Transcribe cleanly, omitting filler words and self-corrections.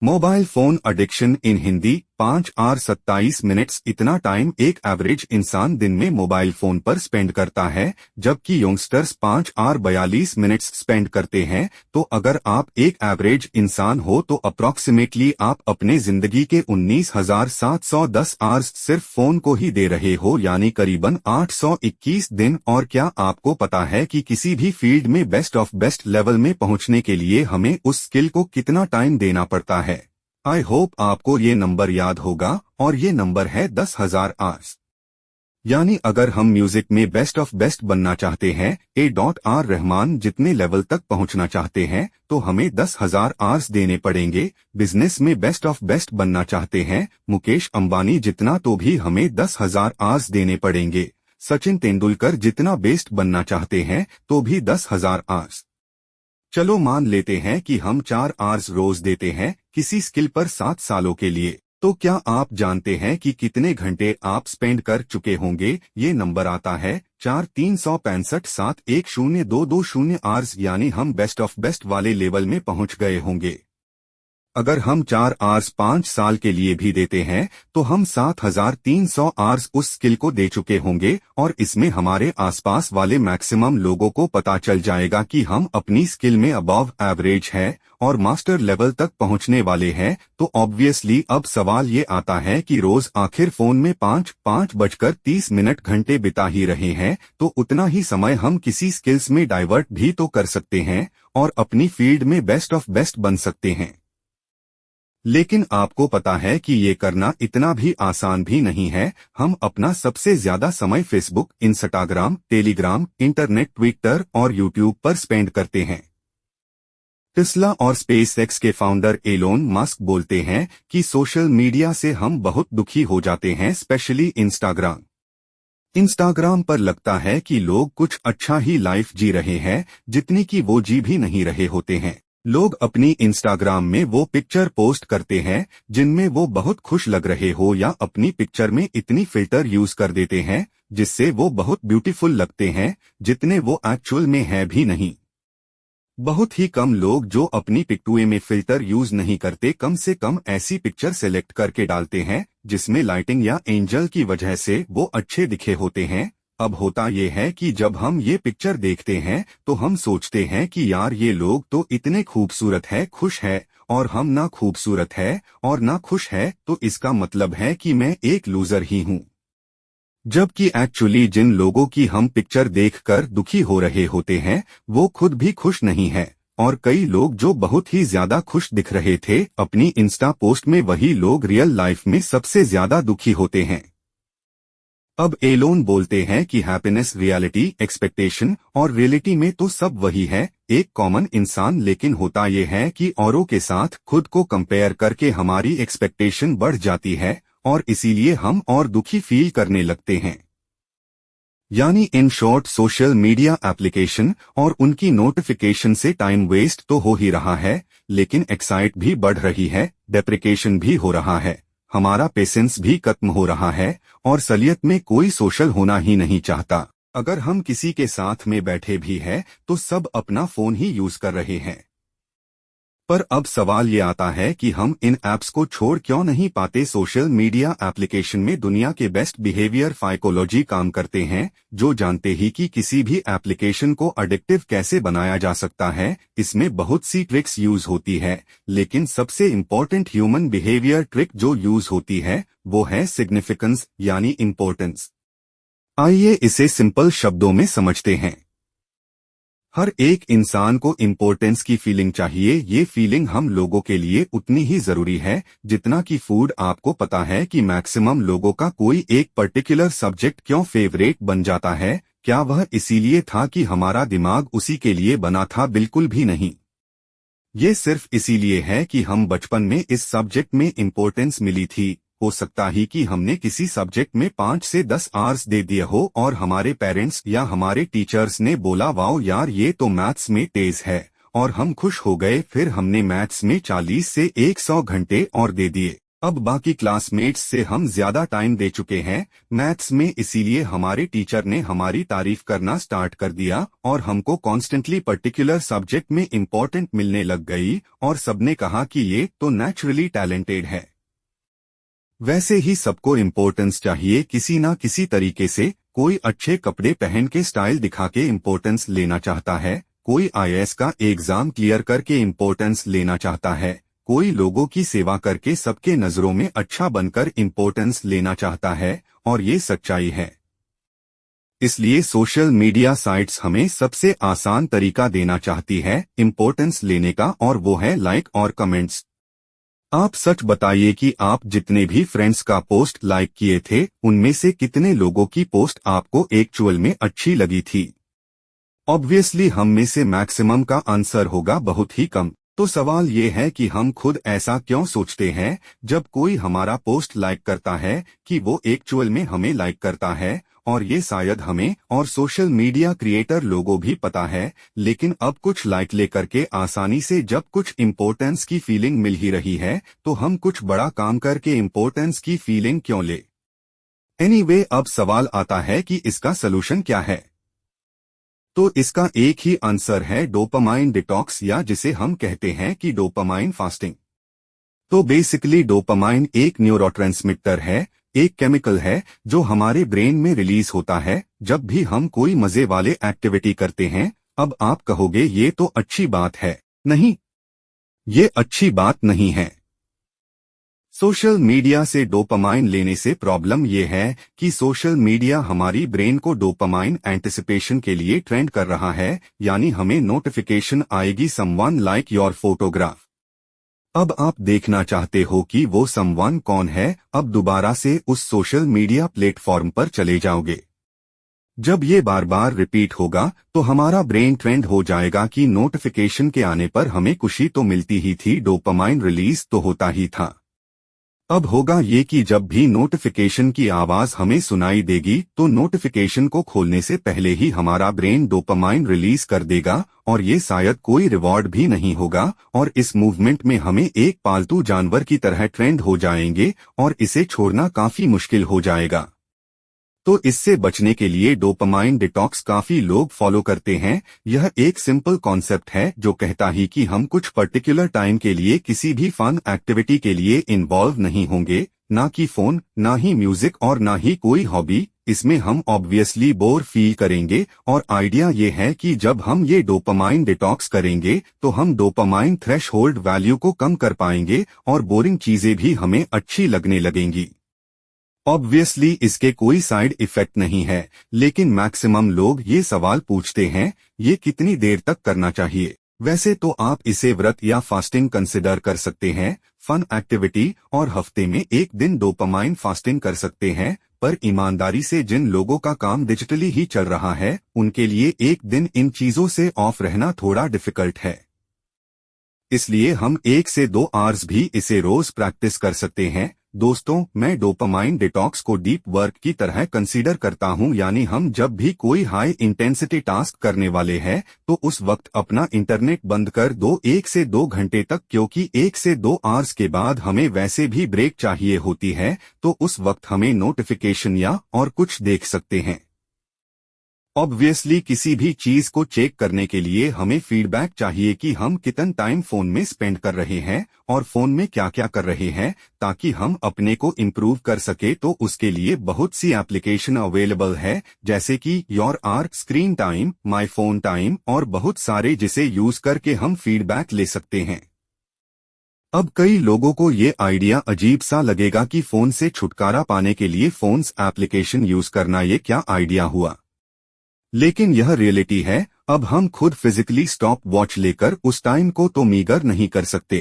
Mobile phone addiction in Hindi 5 और 27 minutes इतना time एक एवरेज इंसान दिन में मोबाइल फोन पर स्पेंड करता है, जबकि यंगस्टर्स 5 और 42 मिनट्स स्पेंड करते हैं। तो अगर आप एक एवरेज इंसान हो तो अप्रॉक्सीमेटली आप अपने जिंदगी के 19,710 आवर्स सिर्फ फोन को ही दे रहे हो, यानी करीबन 821 दिन। और क्या आपको पता है कि किसी भी फील्ड में बेस्ट ऑफ बेस्ट लेवल में पहुंचने के लिए हमें उस स्किल को कितना टाइम देना पड़ता है? आई होप आपको ये नंबर याद होगा, और ये नंबर है 10,000 आवर्स। यानी अगर हम म्यूजिक में बेस्ट ऑफ बेस्ट बनना चाहते हैं, AR रहमान जितने लेवल तक पहुंचना चाहते हैं, तो हमें 10,000 आवर्स देने पड़ेंगे। बिजनेस में बेस्ट ऑफ बेस्ट बनना चाहते हैं, मुकेश अंबानी जितना, तो भी हमें 10,000 आवर्स देने पड़ेंगे। सचिन तेंदुलकर जितना बेस्ट बनना चाहते हैं, तो भी 10,000 आवर्स। चलो मान लेते हैं कि हम 4 आवर्स रोज देते हैं किसी स्किल पर 7 सालों के लिए, तो क्या आप जानते हैं कि कितने घंटे आप स्पेंड कर चुके होंगे? ये नंबर आता है 4,365,7,1,0,2,2,0 आवर्स, यानी हम बेस्ट ऑफ बेस्ट वाले लेवल में पहुंच गए होंगे। अगर हम 4 आवर्स 5 साल के लिए भी देते हैं, तो हम 7,300 आवर्स उस स्किल को दे चुके होंगे, और इसमें हमारे आसपास वाले मैक्सिमम लोगों को पता चल जाएगा कि हम अपनी स्किल में अबव एवरेज है और मास्टर लेवल तक पहुंचने वाले हैं। तो ऑब्वियसली अब सवाल ये आता है कि रोज आखिर फोन में 5 बजकर 30 मिनट घंटे बिता ही रहे हैं, तो उतना ही समय हम किसी स्किल्स में डाइवर्ट भी तो कर सकते हैं और अपनी फील्ड में बेस्ट ऑफ बेस्ट बन सकते हैं। लेकिन आपको पता है कि ये करना इतना भी आसान भी नहीं है। हम अपना सबसे ज्यादा समय Facebook, Instagram, Telegram, internet, Twitter और यूट्यूब पर स्पेंड करते हैं। टेस्ला और स्पेसएक्स के फाउंडर एलोन मस्क बोलते हैं कि सोशल मीडिया से हम बहुत दुखी हो जाते हैं, स्पेशली इंस्टाग्राम पर लगता है कि लोग कुछ अच्छा ही लाइफ जी रहे हैं, जितनी कि वो जी भी नहीं रहे होते हैं। लोग अपनी इंस्टाग्राम में वो पिक्चर पोस्ट करते हैं जिनमें वो बहुत खुश लग रहे हो, या अपनी पिक्चर में इतनी फिल्टर यूज कर देते हैं जिससे वो बहुत ब्यूटीफुल लगते हैं, जितने वो एक्चुअल में है भी नहीं। बहुत ही कम लोग जो अपनी पिक्चर में फिल्टर यूज नहीं करते, कम से कम ऐसी पिक्चर सेलेक्ट करके डालते हैं जिसमें लाइटिंग या एंजल की वजह से वो अच्छे दिखे होते हैं। अब होता ये है कि जब हम ये पिक्चर देखते हैं तो हम सोचते हैं कि यार ये लोग तो इतने खूबसूरत है, खुश है, और हम ना खूबसूरत है और ना खुश है, तो इसका मतलब है कि मैं एक लूजर ही हूँ। जबकि एक्चुअली जिन लोगों की हम पिक्चर देखकर दुखी हो रहे होते हैं, वो खुद भी खुश नहीं है, और कई लोग जो बहुत ही ज्यादा खुश दिख रहे थे अपनी इंस्टा पोस्ट में, वही लोग रियल लाइफ में सबसे ज्यादा दुखी होते हैं। अब एलोन बोलते हैं कि हैप्पीनेस, रियलिटी, एक्सपेक्टेशन और रियलिटी में तो सब वही है, एक कॉमन इंसान। लेकिन होता यह है कि औरों के साथ खुद को कंपेयर करके हमारी एक्सपेक्टेशन बढ़ जाती है, और इसीलिए हम और दुखी फील करने लगते हैं। यानी in short, social media application और उनकी नोटिफिकेशन से टाइम वेस्ट तो हो ही रहा है, लेकिन एक्साइट भी बढ़ रही है, डेप्रिकेशन भी हो रहा है, हमारा पेशेंस भी खत्म हो रहा है, और असलियत में कोई सोशल होना ही नहीं चाहता। अगर हम किसी के साथ में बैठे भी हैं तो सब अपना फोन ही यूज कर रहे हैं। पर अब सवाल ये आता है कि हम इन ऐप्स को छोड़ क्यों नहीं पाते? सोशल मीडिया एप्लीकेशन में दुनिया के बेस्ट बिहेवियर साइकोलॉजी काम करते हैं, जो जानते ही कि किसी भी एप्लीकेशन को एडिक्टिव कैसे बनाया जा सकता है। इसमें बहुत सी ट्रिक्स यूज होती है, लेकिन सबसे इम्पोर्टेंट ह्यूमन बिहेवियर ट्रिक जो यूज होती है वो है सिग्निफिकेंस, यानी इम्पोर्टेंस। आइए इसे सिंपल शब्दों में समझते हैं। हर एक इंसान को इम्पोर्टेंस की फीलिंग चाहिए। ये फीलिंग हम लोगों के लिए उतनी ही जरूरी है जितना कि फूड। आपको पता है कि मैक्सिमम लोगों का कोई एक पर्टिकुलर सब्जेक्ट क्यों फेवरेट बन जाता है? क्या वह इसीलिए था कि हमारा दिमाग उसी के लिए बना था? बिल्कुल भी नहीं। ये सिर्फ इसीलिए है कि हम बचपन में इस सब्जेक्ट में इम्पोर्टेंस मिली थी। हो सकता ही कि हमने किसी सब्जेक्ट में 5 से 10 आवर्स दे दिए हो, और हमारे पेरेंट्स या हमारे टीचर्स ने बोला वाओ यार ये तो मैथ्स में तेज है, और हम खुश हो गए। फिर हमने मैथ्स में 40 से 100 घंटे और दे दिए। अब बाकी क्लासमेट्स से हम ज्यादा टाइम दे चुके हैं मैथ्स में, इसीलिए हमारे टीचर ने हमारी तारीफ करना स्टार्ट कर दिया और हमको कॉन्स्टेंटली पर्टिकुलर सब्जेक्ट में इम्पोर्टेंट मिलने लग गई और सबने कहा कि ये तो नेचुरली टैलेंटेड है। वैसे ही सबको इम्पोर्टेंस चाहिए किसी ना किसी तरीके से। कोई अच्छे कपड़े पहन के स्टाइल दिखा के इम्पोर्टेंस लेना चाहता है, कोई आईएएस का एग्जाम क्लियर करके इम्पोर्टेंस लेना चाहता है, कोई लोगों की सेवा करके सबके नजरों में अच्छा बनकर इम्पोर्टेंस लेना चाहता है, और ये सच्चाई है। इसलिए सोशल मीडिया साइट्स हमें सबसे आसान तरीका देना चाहती है इम्पोर्टेंस लेने का, और वो है लाइक और कमेंट्स। आप सच बताइए कि आप जितने भी फ्रेंड्स का पोस्ट लाइक किए थे उनमें से कितने लोगों की पोस्ट आपको एक्चुअल में अच्छी लगी थी? ऑब्वियसली हम में से मैक्सिमम का आंसर होगा बहुत ही कम। तो सवाल ये है कि हम खुद ऐसा क्यों सोचते हैं जब कोई हमारा पोस्ट लाइक करता है कि वो एक्चुअल में हमें लाइक करता है, और ये शायद हमें और सोशल मीडिया क्रिएटर लोगों भी पता है, लेकिन अब कुछ लाइक लेकर के आसानी से जब कुछ इम्पोर्टेंस की फीलिंग मिल ही रही है तो हम कुछ बड़ा काम करके इम्पोर्टेंस की फीलिंग क्यों ले? एनीवे, अब सवाल आता है कि इसका सलूशन क्या है। तो इसका एक ही आंसर है डोपामाइन डिटॉक्स, या जिसे हम कहते हैं कि डोपामाइन फास्टिंग। तो बेसिकली डोपामाइन एक न्यूरोट्रांसमिटर है, एक केमिकल है जो हमारे ब्रेन में रिलीज होता है जब भी हम कोई मजे वाले एक्टिविटी करते हैं। अब आप कहोगे ये तो अच्छी बात है। नहीं, ये अच्छी बात नहीं है। सोशल मीडिया से डोपामाइन लेने से प्रॉब्लम ये है कि सोशल मीडिया हमारी ब्रेन को डोपामाइन एंटिसिपेशन के लिए ट्रेंड कर रहा है, यानी हमें नोटिफिकेशन आएगी समवन लाइक योर फोटोग्राफ। अब आप देखना चाहते हो कि वो समवन कौन है। अब दोबारा से उस सोशल मीडिया प्लेटफॉर्म पर चले जाओगे। जब ये बार बार रिपीट होगा तो हमारा ब्रेन ट्रेंड हो जाएगा कि नोटिफिकेशन के आने पर हमें खुशी तो मिलती ही थी, डोपामाइन रिलीज तो होता ही था। अब होगा ये कि जब भी नोटिफिकेशन की आवाज हमें सुनाई देगी तो नोटिफिकेशन को खोलने से पहले ही हमारा ब्रेन डोपामाइन रिलीज कर देगा, और ये शायद कोई रिवॉर्ड भी नहीं होगा, और इस मूवमेंट में हमें एक पालतू जानवर की तरह ट्रेंड हो जाएंगे और इसे छोड़ना काफी मुश्किल हो जाएगा। तो इससे बचने के लिए डोपामाइन डिटॉक्स काफी लोग फॉलो करते हैं। यह एक सिंपल कॉन्सेप्ट है जो कहता ही कि हम कुछ पर्टिकुलर टाइम के लिए किसी भी फन एक्टिविटी के लिए इन्वॉल्व नहीं होंगे, ना कि फोन, ना ही म्यूजिक और ना ही कोई हॉबी। इसमें हम ऑब्वियसली बोर फील करेंगे, और आइडिया ये है कि जब हम ये डोपामाइन डिटॉक्स करेंगे तो हम डोपामाइन थ्रेशहोल्ड वैल्यू को कम कर पाएंगे और बोरिंग चीजें भी हमें अच्छी लगने लगेंगी। ऑब्वियसली इसके कोई साइड इफेक्ट नहीं है, लेकिन मैक्सिमम लोग ये सवाल पूछते हैं ये कितनी देर तक करना चाहिए। वैसे तो आप इसे व्रत या फास्टिंग कंसिडर कर सकते हैं, फन एक्टिविटी, और हफ्ते में एक दिन डोपामाइन फास्टिंग कर सकते हैं, पर ईमानदारी से जिन लोगों का काम डिजिटली ही चल रहा है उनके लिए एक दिन इन चीजों से ऑफ रहना थोड़ा डिफिकल्ट है। इसलिए हम 1 से 2 आवर्स भी इसे रोज प्रैक्टिस कर सकते हैं। दोस्तों, मैं डोपामाइन डिटॉक्स को डीप वर्क की तरह कंसीडर करता हूं, यानी हम जब भी कोई हाई इंटेंसिटी टास्क करने वाले हैं तो उस वक्त अपना इंटरनेट बंद कर दो 1 से 2 घंटे तक, क्योंकि 1 से 2 आवर्स के बाद हमें वैसे भी ब्रेक चाहिए होती है, तो उस वक्त हमें नोटिफिकेशन या और कुछ देख सकते हैं। ऑब्वियसली किसी भी चीज को चेक करने के लिए हमें फीडबैक चाहिए कि हम कितना टाइम फोन में स्पेंड कर रहे हैं और फोन में क्या क्या कर रहे हैं, ताकि हम अपने को इम्प्रूव कर सके। तो उसके लिए बहुत सी एप्लीकेशन अवेलेबल है, जैसे कि your are, screen time, my phone time और बहुत सारे, जिसे यूज करके हम फीडबैक ले सकते हैं। अब कई लोगों को ये आइडिया अजीब सा लगेगा कि फोन से छुटकारा पाने के लिए फोन्स एप्लीकेशन यूज करना, ये क्या आइडिया हुआ, लेकिन यह रियलिटी है। अब हम खुद फिजिकली स्टॉप वॉच लेकर उस टाइम को तो मीगर नहीं कर सकते।